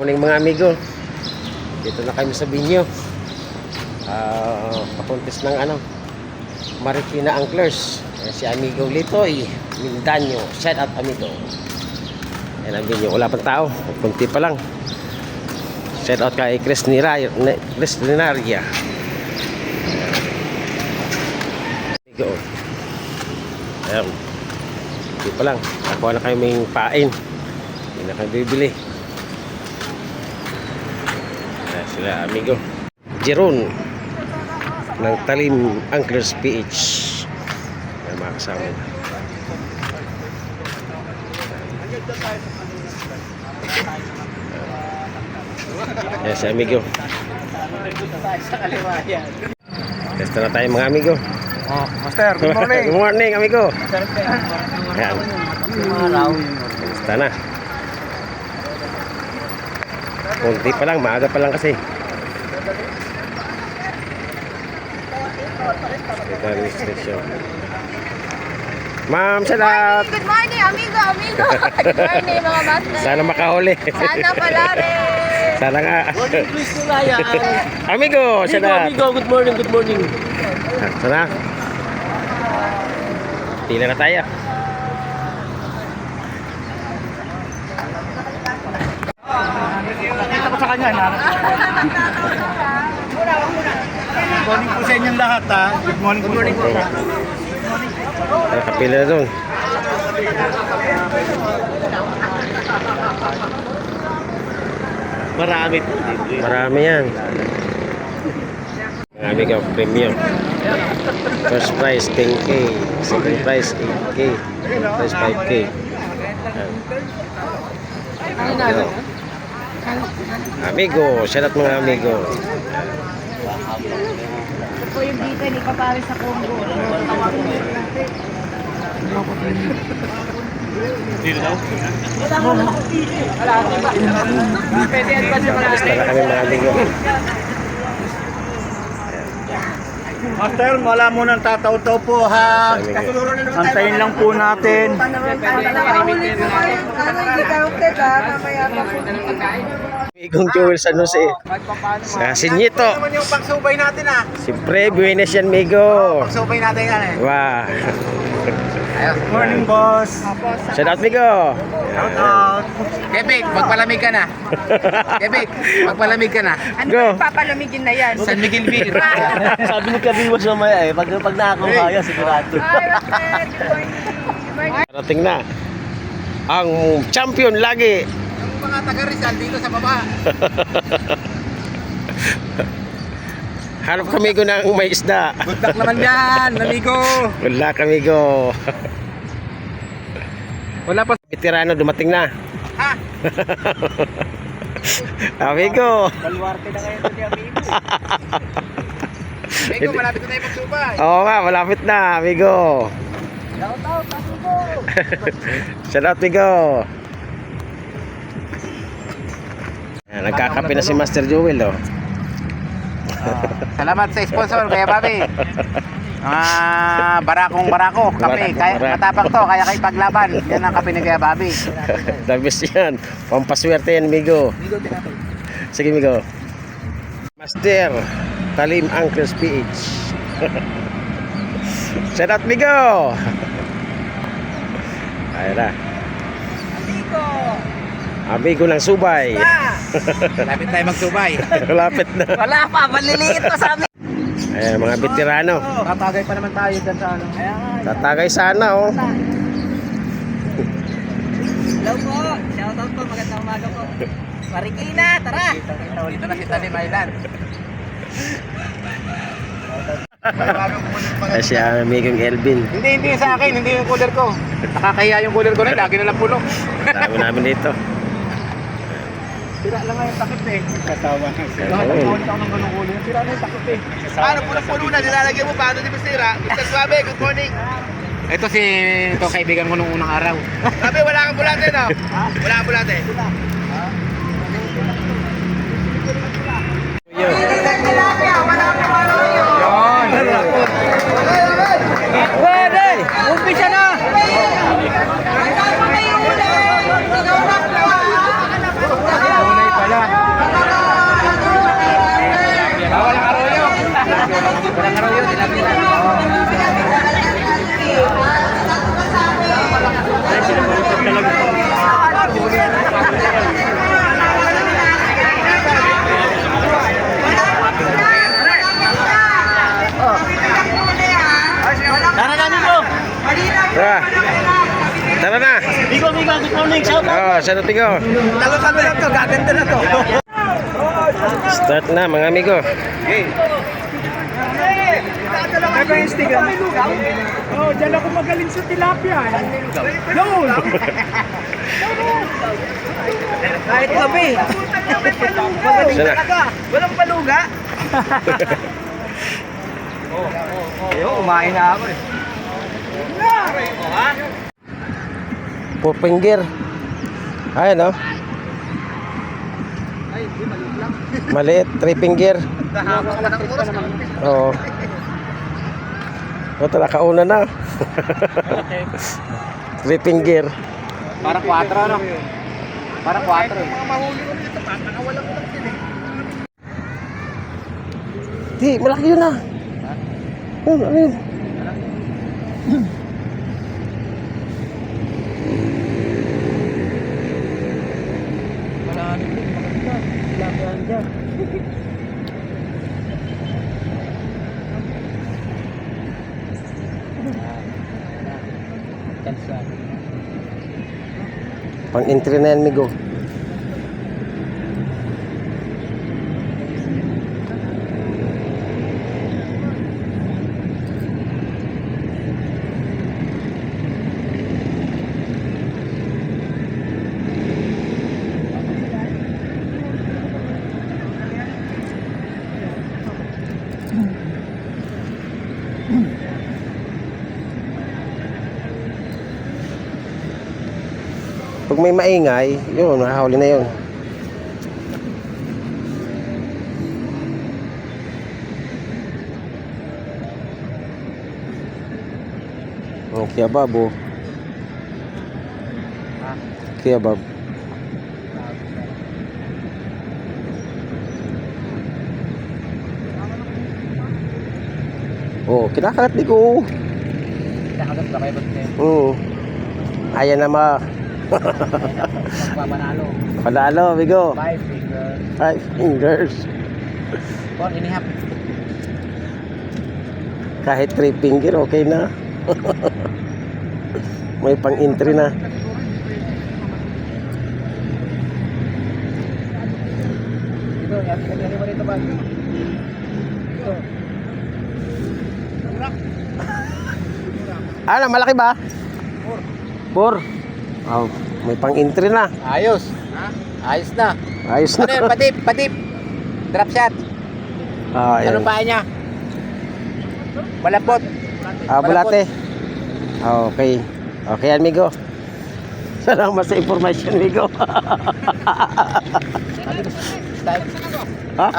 Morning mga amigo. Dito na kami sa Binyo. Papuntis ng Marikina Anglers. Si amigo Litoy Mindanyo. Shout out amigo. Ayan ang Binyo. Wala pang tao. Kunti pa lang. Shout out kay Chris Linaria. Amigo. Ayan. Kunti pa lang. Nakuha na kayo may pain. Hindi na kayo bibili. Sila amigo Jeron ng Talim Anglers PH. May mga kasama. Yan si amigo. Testa na tayo mga amigo. Oh, Master, good morning. Good morning amigo. Yan. Testa na. Kunti pa lang, maaga pa lang kasi. Ito ang station. Ma'am, salat. Good morning, amigo. Good morning, mga master. Sana makahuli. Sana pala rin. Sana nga. Morning, Chris Nilaya. Amigo, salat. Amigo, good morning. Sana. Tila na tayo. Nakita ko sa kanya na. Good morning po sa inyong lahat ha. Good morning po. Ay, kapila na doon. Marami po. Marami yan. Mga amigo, premium. First prize 10K. Second prize 8K. Third prize 5K. Amigo. Amigo, shout out mga amigo. Ito po yung bika ni Kapari sa Congo. Basta na kami mga amigo. Master, wala mo nang tataw-taw po ha. Antayin lang po natin. Amigong Joel San Jose. Sa Sinyito. Ano yung pagsubay natin ha? Siyempre, buenas yan, amigo. Pagsubay natin yan eh. Wah. Morning boss. Shout out, amigo. Shout out. Kebik, magpalamig ka na. Kebik, magpalamig ka na. Ano Go. ba papalamigin na yan? San Miguel Beer. Sabi ni Kabiwas mamaya pag nakakaya sigurado. Hi, Rocket. Good morning. Parating na. Ang champion lagi. Yung mga taga Rizal dito sa baba. Hanap kami ng may isda. Good luck naman dyan, amigo. Wala kami go. Wala pa. Veterano dumating na. Ha? Amigo. Baluarte na ngayon ni amigo. Amigo, malapit na tayo magsubay. Oo nga, malapit na, amigo. Shout out amigo. Shout out, amigo. Ayan, nagkakape na si Master Joel, oh. Salamat sa sponsor, Kuya Bobby. Barako. Kape. Kaya, matapang to, kaya kayo paglaban. Yan ang kape ni Kuya Bobby. The best yan. Pampaswerte yan, amigo. Sige, amigo. Master Talim Anglers PH. Shout out, amigo. Ayan na. Amigo ng subay. Malapit tayo magsubay. Malapit na. Wala pa, maliliit pa sa amin. Ayan, mga veterano. Tatagay pa naman tayo dyan sa ano. Tatagay sana, oh. Hello po. Shout out po. Magandang umaga po. Marikina, tara. Dito na si Talim Island. Ay, si amigong Elvin. Hindi sa akin, hindi yung cooler ko. Nakakahiya yung cooler ko na, lagi na lang puno. Dami namin dito. Sira lang nga yung takip eh. Katawa. Bakit ang gawin ako ng ganung cooler? Sira na yung takip eh. Paano puno na, nilalagyan mo, paano di ba sira? Mr. Suave, good morning. Ito kaibigan ko nung unang araw. Sabi, wala kang bulate no? Wala kang bulate. Pwede! Umpisa na! Tunay pala. Oh, sa tigo. Talo-talo lang to, gaganda na to. Start na mga amigo. Ano yung sticker? Oh, dyan ako magaling sa tilapia. Doon! Kahit gabi. Magaling Sana. talaga. Walang paluga. Yo, kumain na ako eh. Four finger. Ayan, oh. Maliit, three finger. Oo. O, kauna na. Three finger. Parang 4 ano? Parang 4 eh. Di, malaki yun ah. Yun, ano yun? Pang-entry na yan, Migo. Pag may maingay, yun, nakahuli na yun. Oh, kiyabab oh. Kiyabab. Oh, kinakagat ni ko. Nakagat ba kayo ba? Oo. Ayan na ma. Magpapanalo. Panalo, Migo. 5 fingers. 5 fingers. 4.5. Kahit 3 finger, okay na. May pang-entry na. Ito, yan mo rito ba? Ito. Ano, malaki ba? 4. Oh, may pang-entry na. Ayos. Ayos na. Ayos Ano yun? na. Patip. Drop shot. Ah, Anong ayan. paa niya? Malapot. Ah, bulate. Ah, okay. Okay yan, Migo. Salamat sa information, Migo. Ha?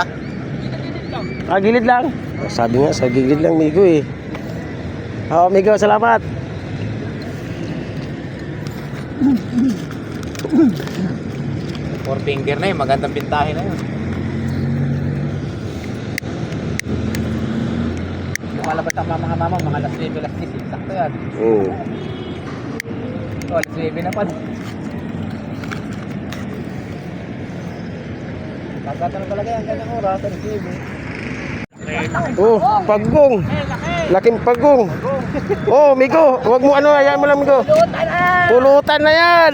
Ah, gilid lang. Sabi nga, sa gilid lang, Migo eh. Oo, Migo, salamat. Four finger na yun. Magandang pintahe na yun. Lumalabas ang mga mama, mga last 9, last 10. Sakto yan. Oo. Oh, last 9 na pa. Pagkatalo talaga yan. Ganyang oras. Last 9. Oh, pagong. Laking pagong. Oh, Migo, wag mo ano, ayan mo lang, Migo. Pulutan na yan.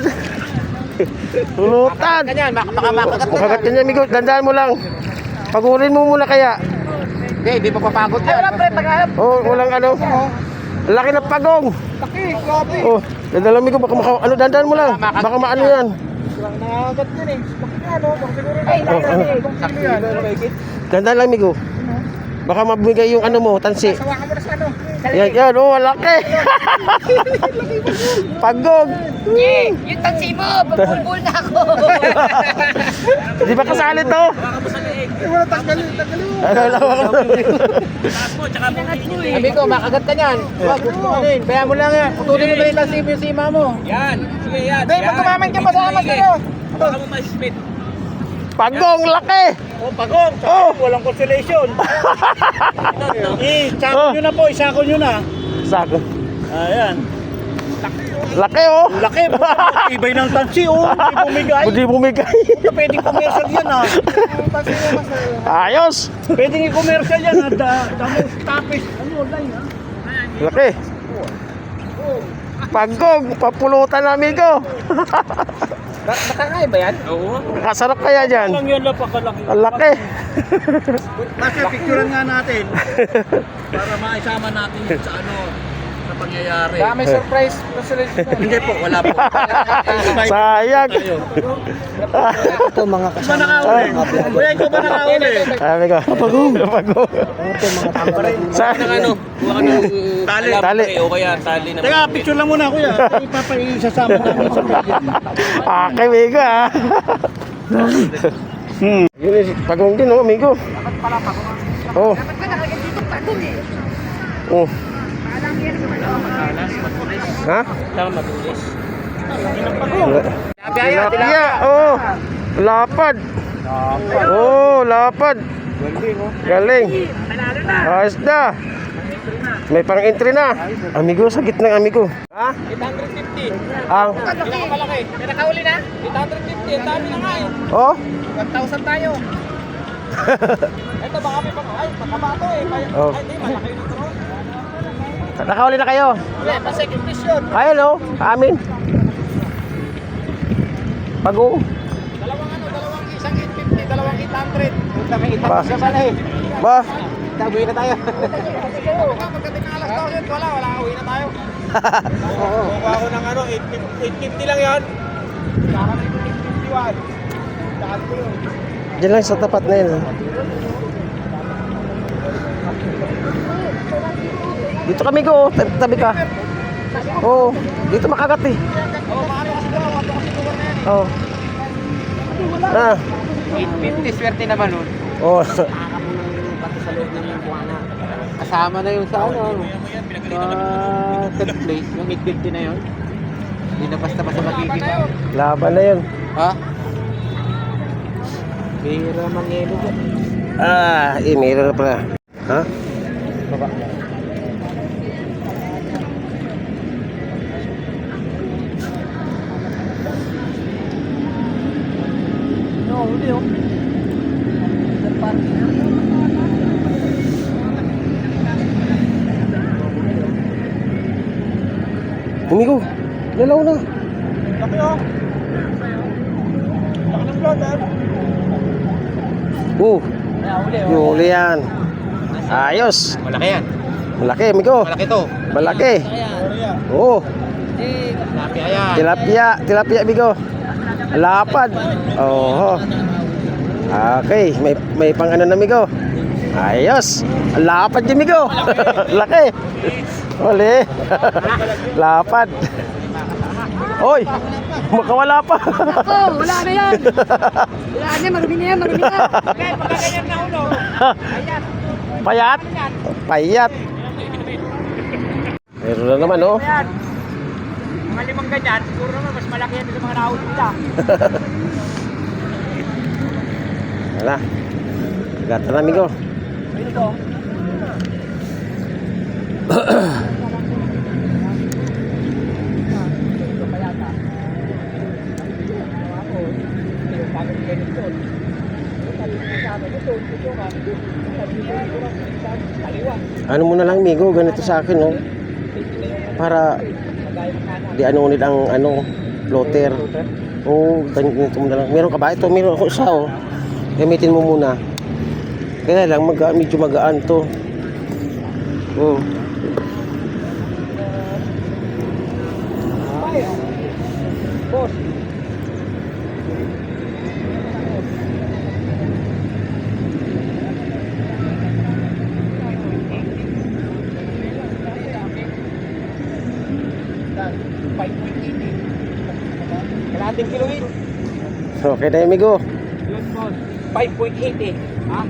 Pulutan. Ganyan, baka makagat na Makagat yan. niya, Migo. Dandaan mo lang. Pagurin mo muna kaya. Hindi pa papagod yan. Oh, walang ano. Laki ng pagong. Oh, dandaan lang, Migo. Baka ano, dandaan mo lang. Baka maano yan. Nakagat yun eh. Ano, baka siguro Dandaan lang, Migo. Baka mabigay yung ano mo, tansi. Sawakan mo na sa ano. Yan, oh, laki. Pagong. Yung tansi mo, pagbulbul na ako. Di ba kasali to? Wala, tanggalin mo. Sabi ko, makagat ka niyan. Wag, kumanin. Kaya mo lang yan. Putulin mo na rin lang yung sima mo. Hindi, pag tumamay ka masama sa'yo. Pagong, laki. Oh, pagong. Oh. Walang consolation. Isako nyo na po, isako nyo na. Sako. Ayan. Laki, oh. Laki, ibay ng tansi, oh. Hindi bumigay. Hindi bumigay. Pwedeng commercial yan, ha. Ayos. Pwedeng i-commercial yan, ha. Damos, tapis. Ano, online, ha. Laki. Pagong, papulutan namin ko. Nakakaiba yan? Oo. Nakasarap kaya dyan? Lang yun, napakalaki. Ang laki. Kasi picturean nga natin. Para maisama natin yun sa sa pangyayari. May surprise Hindi po, wala po. Sayang. Ito mga Ba nakahuli? Kuya, ikaw ba nakahuli? Sabi ko. Pagong. Sa Buka ka ng Tali. O kaya tali na. Teka, picture lang muna kuya. Ipapaisasama namin sa video. Okay, amigo ah. Yun is pagong din, oh, amigo. Oh. Oh. Ha? Tilapia, oh. Lapad. Oh, lapad. Galing. Ayos na. May pang-entry na. Amigo, sa gitna amigo. Ha? 850. Ang. Malaki. May nakahuli na? 850. Ang dami na nga eh. Oh. 1,000 tayo. Ito baka may pagkabato eh. Oh. Ay, hindi. Malaki yun ito. Nakahuli na kayo. Wala, pa-second fish yun. Ayun oh, amin. Pagong. Dalawang isang 850, dalawang 800. Punta may 800 Ba? siya pala eh. Ba? Uwi na tayo. Pagdating ng alas 12, wala, uwi na tayo. Kuha ko ng 850 lang yan. Saka na 851. Saka ko yun. Diyan lang sa tapat na yun. Dito kami go, tabi ka. Oo, dito makagat eh. Oo, paano kasi doon? Paano kasi doon na yan? Oo. Ah. 850, swerte naman nun. Oo. Kasama na yung sa ano. Sa third place, yung 850 na yun. Hindi na basta-basta magiging. Laban na yun. Ha? Bihira mangyelo dyan. Meron na pala. Ha? Baba. Umigo, lalaw na. Laki oh. Laki ng vlog ah. Yung huli yan. Ayos. Malaki yan. Malaki, amigo. Malaki to. Malaki. Oo. Tilapia yan. Tilapia, amigo. Lapad. Oo. Okay, may pang ano na, amigo. Ayos. Lapad yung amigo. Laki. Huli. Lapad. Oy, makawala pa. Oh, wala na yan. Wala na, marumi na yan, marumi na. Okay, pagkaganyan na ulo. Payat. Payat. Meron na naman, oh. Yan. Mga limang ganyan, siguro naman mas malaki yan sa mga nahuli nila. Wala. Gata na, amigo. Dito. Ano mo na lang, amigo, ganito sa akin, oh. Para di ano ulit ang ano, floater. Oo, ganito mo na lang. Meron ka ba? Ito, meron ako isa, oh. Gamitin mo muna. Kaya lang, medyo magaan to. Oo. Boss. Kalahating kilo yun. Okay na, amigo. Yun, boss. 5.80. Ha?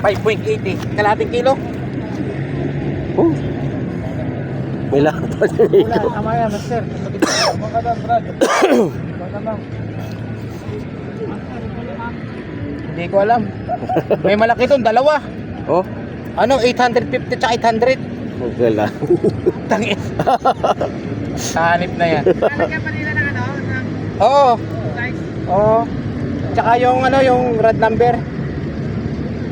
5.80. Kalahating kilo. May lapad, amigo. Tama yan, master. Magandang, Brad. Magandang. Hindi ko alam. May malaki doon, dalawa. Oh, Ano, 850 tsaka 800. wala. Tangin. Hanip na yan. Oo. Oo. Tsaka yung ano, yung red number.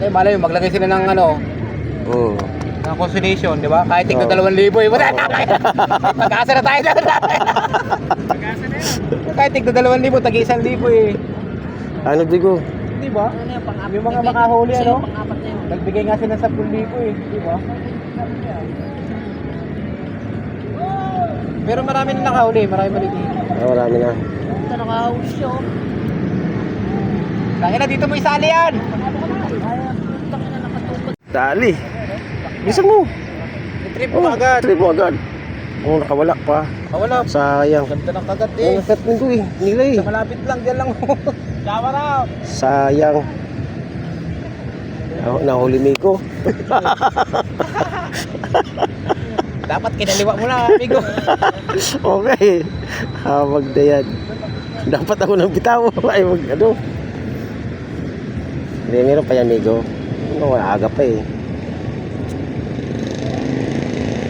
Eh, malay mo, maglagay sila ng ano, Oo. ng consolation, di ba? Kahit tignan Oo. 2,000 eh. Wala na. Pag-asa na tayo doon. Kahit tigda 2,000, tagi 1,000 eh. Ano bigo? Di ba? Ano yung pang-apat? Yung mga makahuli, ano? Pang-apat na yun. Nagbigay nga sila 10,000 eh. Di ba? Pero marami na nakahuli, marami maliit. Marami na. Ito nakahuli siya. Oh. Kaya na dito mo isali yan! Dali. Bisa mo. Trip mo agad. Trip mo agad. Oh, nakawala pa. Wala. Sayang. Ganda ng kagat Oh, nakat nito eh. Nila eh. Sa malapit lang, dyan lang. Shower out! Sayang. Nahuli Miko. Dapat kinaliwa mo na, amigo. Okay. Hawag na yan. Dapat ako nang bitaw. Ay, wag ano. Hindi, meron pa yan, Migo. Ano, aga pa eh.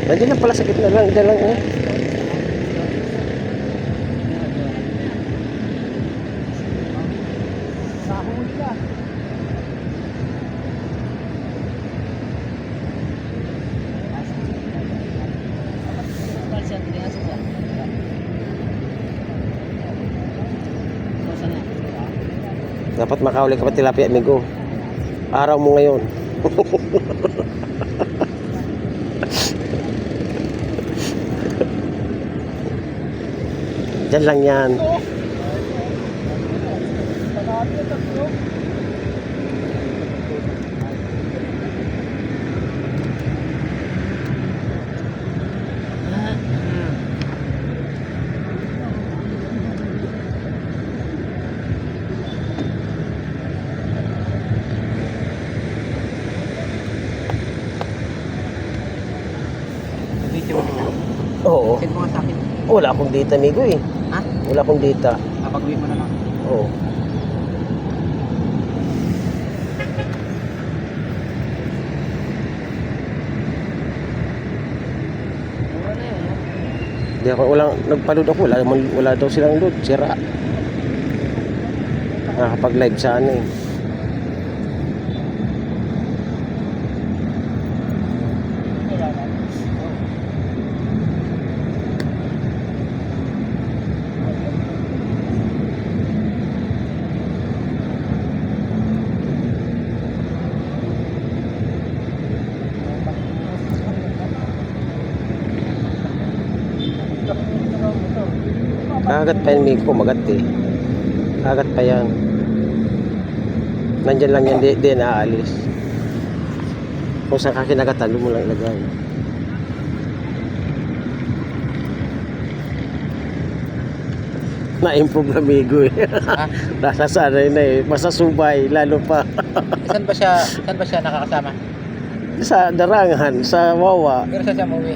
Nandiyan lang pala sa gitna lang. Diyan lang eh. Dapat makahuli ka pa tilapia, amigo. Araw mo ngayon. Diyan lang yan. Oo. Send mo nga sa akin. Wala akong data, amigo eh. Ha? Wala akong data. Napag-uwi mo na lang. Oo. Mura na yun. Hindi ako, nagpa-load ako. Wala daw silang load. Sira. Nakakapag-live sa ano eh. Kagat pa yan, Miko. Magat eh. Kagat pa yan. Nandyan lang yan. Di naaalis. Kung saan ka kinagatan, doon mo lang ilagay. Na-improve na, Migo eh. Nasasanay na eh. Masasubay, lalo pa. Saan ba siya nakakasama? Sa Darangan, sa Wawa. Pero saan siya umuwi?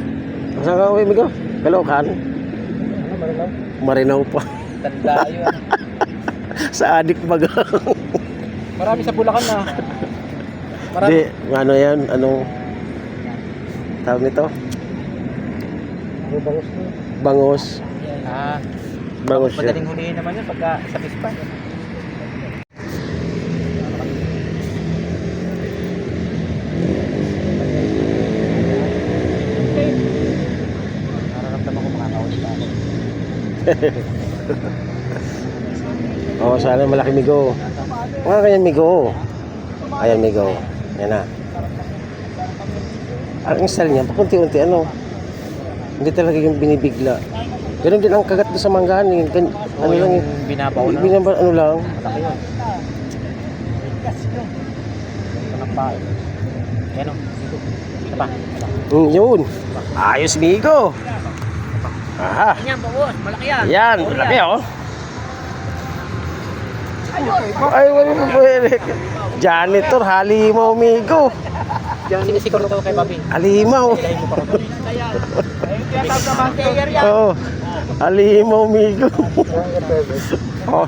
Saan ka uwi, Migo? Kalokan? Ano, Marinaw? Marinaw pa. Tanda yun. Sa Adik Baga. Marami sa Bulacan na. Marami. Di, ano yan? Anong tawag nito? Bangos na. Bangos. Ah, Bangos siya. madaling hulihin naman yun pagka sa pispan. Nararamdaman ko makakawin pa ako. Oo, sana malaki, Migo. Mga ganyan, Migo. Ayan, Migo. Yan na. Ang style niya, pakunti-unti, ano. Hindi talaga yung binibigla. Ganun din ang kagat doon sa manggahan. Eh. Ano lang yung eh. binabaw na. Ano lang. Malaki yun. Ito ng paa. Yan o. Ito pa. Yun. Ayos, Migo. Aha. Yan, bawas. Malaki yan. Yan. Malaki, oh. Ay, wala mo po, Eric. Janitor, halimaw, Migo. Sinisikor ito kay Bobby. Halimaw. Dahil mo pa rin. Oo. Halimaw, Migo. Oh.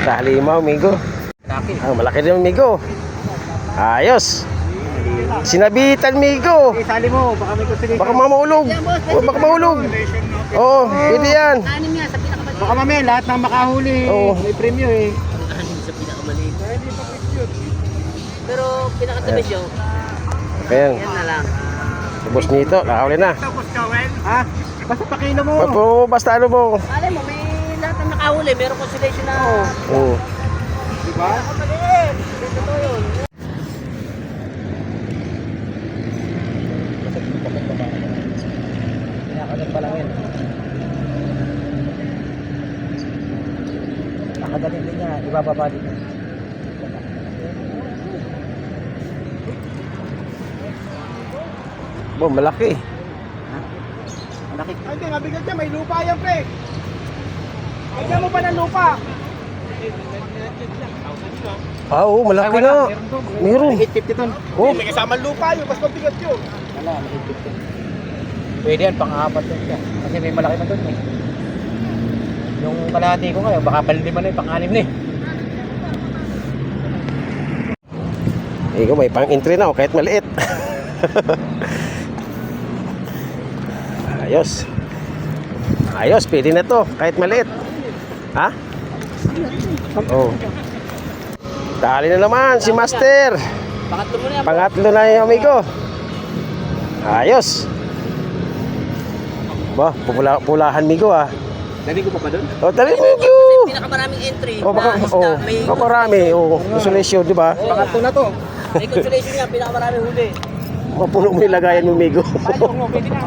Halimaw, Migo. Ah, malaki din, Migo. Ayos. Sinabitan, Migo. Isali mo, baka may gusto dito. Baka mahulog. Oh, baka mahulog. Oo, pwede yan. Anim nga sa pinakamaliit. Baka mamaya lahat ng makahuli. Oo. May premyo eh. Anim sa pinakamaliit. Pero pinakatabi siya. Ayan. Yan na lang. Ubos nito. Nakahuli na. Ha? Basta pakilo mo. Basta ano mo. Alam mo, may lahat na nakahuli. Meron consolation na. Oo. Diba? Totoo yun. Nakakagat pa lang yun. Nakagaling din niya. Ibababa din niya. Bo, malaki. Ay, hindi. Mabigat niya. May lupa yan, pre. Kaya mo pa ng lupa. Ah, oo, malaki na. Meron. 850 ton. Oh, May kasamang lupa yun. Mas mabigat yun. Wala, may 850. Pwede yan, pang-apat yan siya. Kasi may malaki na doon eh. Yung kalahati ko ngayon, baka palima na yung pang-anim na eh. ikaw may pang-entry na, kahit maliit. Ayos. Ayos, pwede na to, kahit maliit. Ha? Oh. Dali na naman si Master. Pangatlo mo na yan. Pangatlo na yung amigo. Ayos. Ba, pulahan migo ah. Nari ko pa doon? Oh, dali migo. Pinakamaraming entry. Oh, baka na isda, may marami. Oh, consolation, di ba? Pangatlo na to. May consolation niya, pinakamaraming huli. Mapuno mo yung lagayan mo migo. Ay, oo, pwede na.